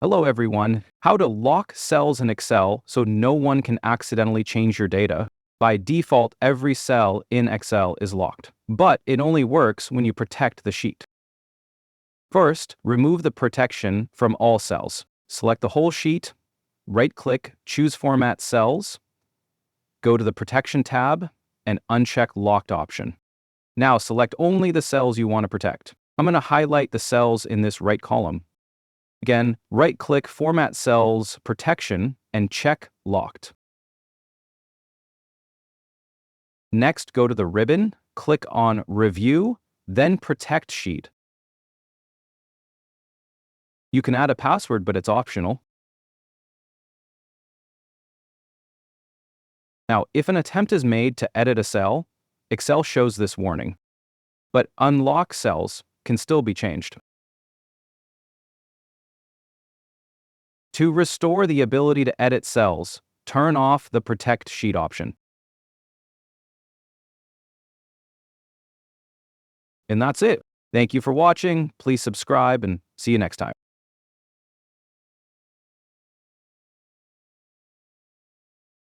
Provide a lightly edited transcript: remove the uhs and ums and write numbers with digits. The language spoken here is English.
Hello everyone. How to lock cells in Excel so no one can accidentally change your data. By default, every cell in Excel is locked, but it only works when you protect the sheet. First, remove the protection from all cells. Select the whole sheet, right-click, choose Format Cells, go to the Protection tab, and uncheck Locked option. Now select only the cells you want to protect. I'm going to highlight the cells in this right column. Again, right-click Format Cells Protection and check Locked. Next, go to the ribbon, click on Review, then Protect Sheet. You can add a password, but it's optional. Now, if an attempt is made to edit a cell, Excel shows this warning. But unlock cells can still be changed. To restore the ability to edit cells, turn off the Protect Sheet option. And that's it. Thank you for watching. Please subscribe and see you next time.